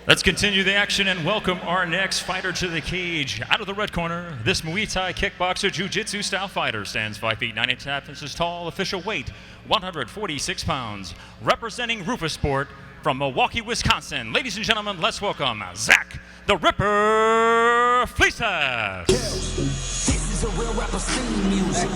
Let's continue the action and welcome our next fighter to the cage. Out of the red corner, this Muay Thai kickboxer jiu-jitsu style fighter stands 5 feet 9 inches tall, official weight 146 pounds. Representing Rufus Sport from Milwaukee, Wisconsin. Ladies and gentlemen, let's welcome Zach the Ripper Flessas. This is a real rapper scene music.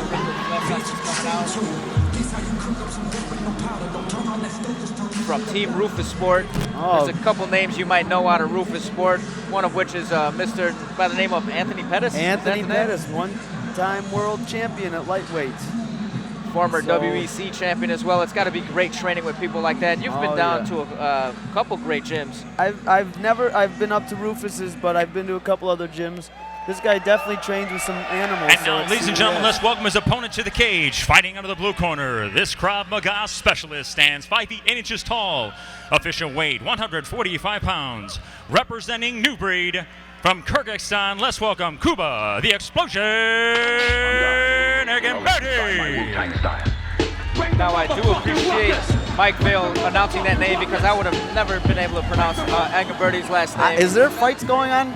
From Team Rufus Sport. There's a couple names you might know out of Rufus Sport, one of which is Mr. by the name of Anthony Pettis. Anthony Pettis, one-time world champion at lightweight. Former WEC champion as well. It's got to be great training with people like that. You've been down to a couple great gyms. I've been up to Rufus's, but I've been to a couple other gyms. This guy definitely trains with some animals. And now, ladies and gentlemen, let's welcome his opponent to the cage. Fighting out of the blue corner, this Krav Maga specialist stands 5 feet 8 inches tall. Official weight 145 pounds. Representing New Breed from Kyrgyzstan, let's welcome Kuba, the Explosion Egemberdi. Now, I do appreciate Mike Vale announcing that name because I would have never been able to pronounce Egemberdi's last name. Is there fights going on?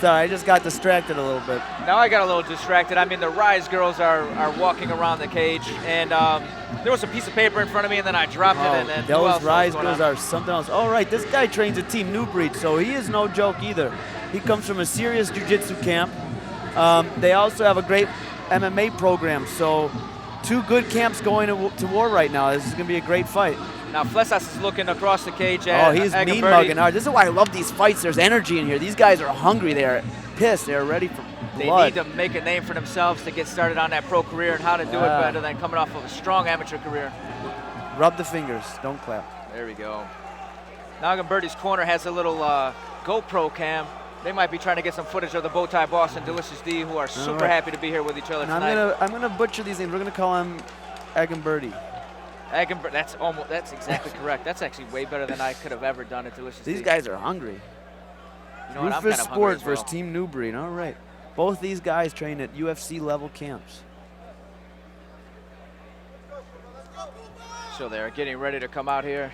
Sorry, I just got distracted a little bit. Now I got a little distracted. I mean, the Rise girls are walking around the cage, and there was a piece of paper in front of me, and then I dropped it. And then those Rise girls are something else. All right, this guy trains a Team New Breed, so he is no joke either. He comes from a serious jiu-jitsu camp. They also have a great MMA program, so two good camps going to war right now. This is going to be a great fight. Now Flessas is looking across the cage at he's Egemberdi. mean mugging hard. This is why I love these fights. There's energy in here. These guys are hungry. They are pissed. They are ready for blood. They need to make a name for themselves to get started on that pro career, and how to do it better than coming off of a strong amateur career. Rub the fingers. Don't clap. There we go. Now Egemberdi's corner has a little GoPro cam. They might be trying to get some footage of the Bowtie Boss and Delicious D, who are super happy to be here with each other tonight. I'm gonna butcher these names. We're gonna call him Egemberdi. Egemberdi, that's exactly correct. That's actually way better than I could have ever done at Delicious D. These guys are hungry. You know what, Rufus Sport versus Team New Breed. All right. Both these guys train at UFC level camps. So they're getting ready to come out here.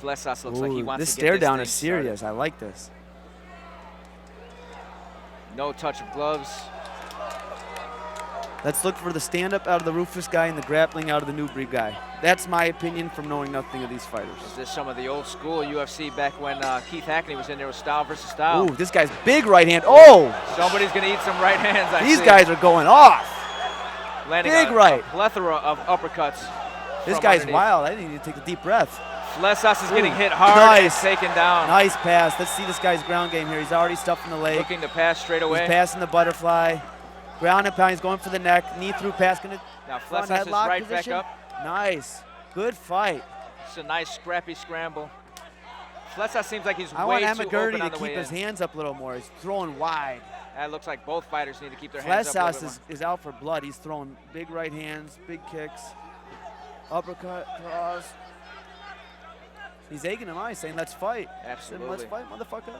Flessas looks like he wants to get this stare down is started. serious. I like this. No touch of gloves. Let's look for the stand-up out of the Rufus guy and the grappling out of the New Breed guy. That's my opinion from knowing nothing of these fighters. Is this some of the old school UFC back when Keith Hackney was in there with style versus style? Ooh, this guy's big right hand. Oh! Somebody's going to eat some right hands, These guys are going off. Landing big a plethora of uppercuts. This guy's wild. I didn't need to take a deep breath. Flessas is getting hit hard and taken down. Nice pass. Let's see this guy's ground game here. He's already stuffing the leg. Looking to pass straight away. He's passing the butterfly. Ground and pound, he's going for the neck, knee through pass. Now Flessas is right position. back up. Nice, good fight. It's a nice scrappy scramble. Flessas seems like he's I way want too open Egemberdi on to the way keep his in. hands up a little more. He's throwing wide. That looks like both fighters need to keep their hands up a little bit Flessas is out for blood. He's throwing big right hands, big kicks, uppercut, cross. He's egging him on. He's saying, let's fight. Absolutely. Let's fight, motherfucker.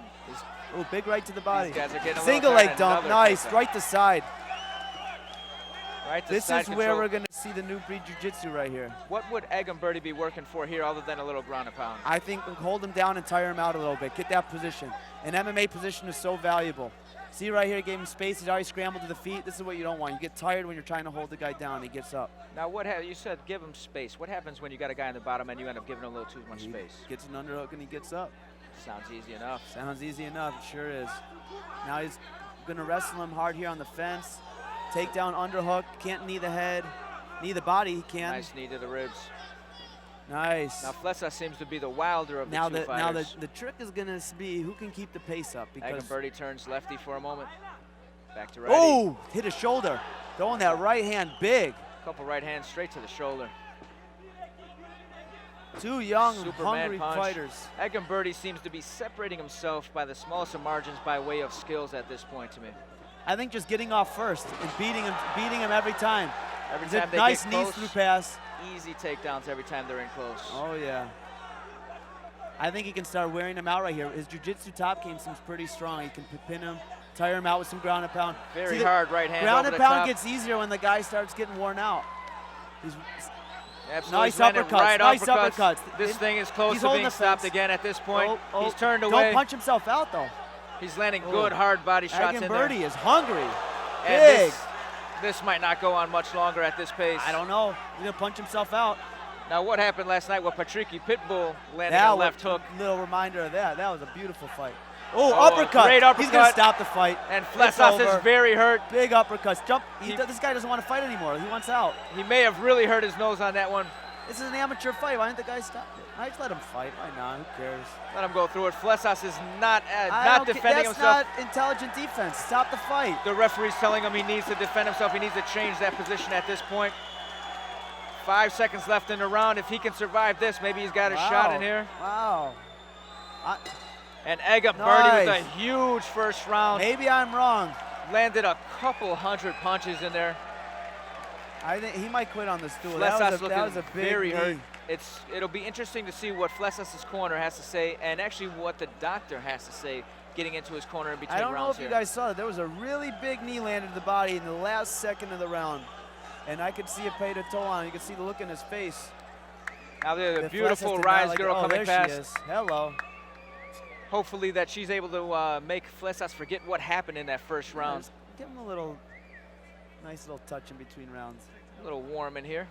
Oh, big right to the body. These guys are getting a single little leg dump, nice, right to side. Right to this side is control. where we're going to see the New Breed Jiu-Jitsu right here. What would Egemberdi be working for here other than a little ground and pound? I think hold him down and tire him out a little bit. Get that position. An MMA position is so valuable. See right here, gave him space. He's already scrambled to the feet. This is what you don't want. You get tired when you're trying to hold the guy down. He gets up. Now, you said give him space. What happens when you got a guy in the bottom and you end up giving him a little too much space? Gets an underhook and he gets up. Sounds easy enough. Sounds easy enough. It sure is. Now he's going to wrestle him hard here on the fence. Take down underhook. Can't knee the head. Knee the body. He can. Nice knee to the ribs. Nice. Now Flessas seems to be the wilder of the two fighters. Now the trick is going to be who can keep the pace up. Because Egemberdi turns lefty for a moment. Back to righty. Oh, hit his shoulder. Throwing that right hand big. Couple right hands straight to the shoulder. Two young, Superman hungry punch. fighters. Egemberdi seems to be separating himself by the smallest of margins by way of skills at this point to me. I think just getting off first and beating him every time. Every time they nice get knee close, through pass. easy takedowns every time they're in close. Oh yeah. I think he can start wearing him out right here. His jiu-jitsu top game seems pretty strong. He can pin him, tire him out with some ground and pound. Very hard right hand Ground over and the pound top. gets easier when the guy starts getting worn out. Absolutely. Nice Landed uppercuts. Right Nice uppercuts. uppercuts. This thing is close He's to holding being the stopped fence. again at this point. Oh, He's turned away. Don't punch himself out, though. He's landing good, hard body shots in there. Egemberdi is hungry. And Big. this might not go on much longer at this pace. I don't know. He's going to punch himself out. Now, what happened last night with Patricky Pitbull landing That a left hook? Little reminder of that. That was a beautiful fight. Oh, Oh, uppercut. great uppercut. He's going to stop the fight. And It's Flessas over. is very hurt. Big uppercuts. Jump. This guy doesn't want to fight anymore. He wants out. He may have really hurt his nose on that one. This is an amateur fight. Why didn't the guy stop it? I just let him fight. Why not? Who cares? Let him go through it. Flessas is not That's defending himself. That's not intelligent defense. Stop the fight. The referee's telling him he needs to defend himself. He needs to change that position at this point. 5 seconds left in the round. If he can survive this, maybe he's got a shot in here. Wow. And Egemberdi with a Nice. huge first round. Maybe I'm wrong. Landed a couple hundred punches in there. I think he might quit on the stool. Flessas That looking was a big very knee. hurt. It'll be interesting to see what Flessas' corner has to say, and actually what the doctor has to say getting into his corner in between I don't rounds know if here. you guys saw that. There was a really big knee landed to the body in the last second of the round. And I could see it paid a toll on him. You could see the look in his face. Now there's a If beautiful Flessas did not Rise like girl it. Oh, coming there past. she is. Hello. Hopefully that she's able to make Flessas forget what happened in that first round. Just give him a little, nice little touch in between rounds. A little warm in here.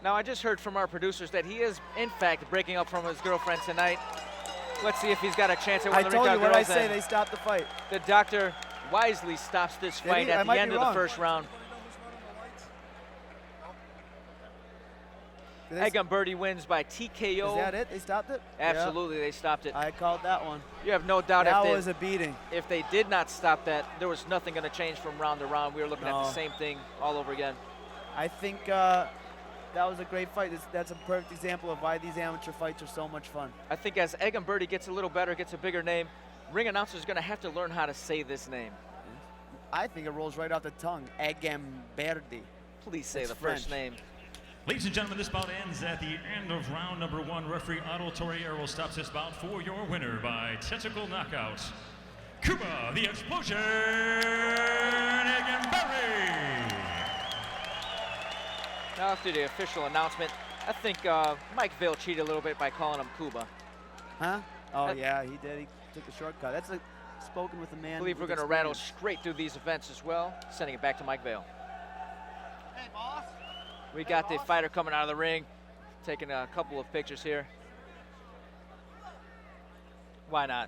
Now I just heard from our producers that he is in fact breaking up from his girlfriend tonight. Let's see if he's got a chance at one I of the told you Rica what I girls. say. And They stopped the fight. the doctor wisely stops this Did fight he? I at the might end be of the wrong. first round. Did they- Egemberdi wins by TKO. Is that it? They stopped it? Absolutely, they stopped it. Yeah, I called that one. You have no doubt That was a beating. if they did not stop that, there was nothing going to change from round to round. We were looking at the No. same thing all over again. I think that was a great fight. That's a perfect example of why these amateur fights are so much fun. I think as Egemberdi gets a little better, gets a bigger name, ring announcers going to have to learn how to say this name. I think it rolls right off the tongue. Egemberdi. Please say It's the first French. name. Ladies and gentlemen, this bout ends at the end of round number 1. Referee Otto Torriero stops this bout for your winner by tentacle knockout. Cuba, the Explosion, Egemberdi. Now after the official announcement, I think Mike Vail cheated a little bit by calling him Cuba. Huh? Oh, yeah, he did. He took the shortcut. That's spoken with a man. I believe we're with going to rattle experience. straight through these events as well, sending it back to Mike Vail. Hey, boss. We got the fighter coming out of the ring, taking a couple of pictures here. Why not?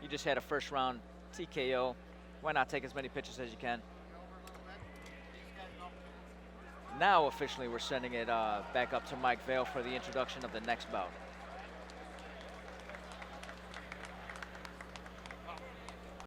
You just had a first round TKO. Why not take as many pictures as you can? Now officially we're sending it back up to Mike Vail for the introduction of the next bout.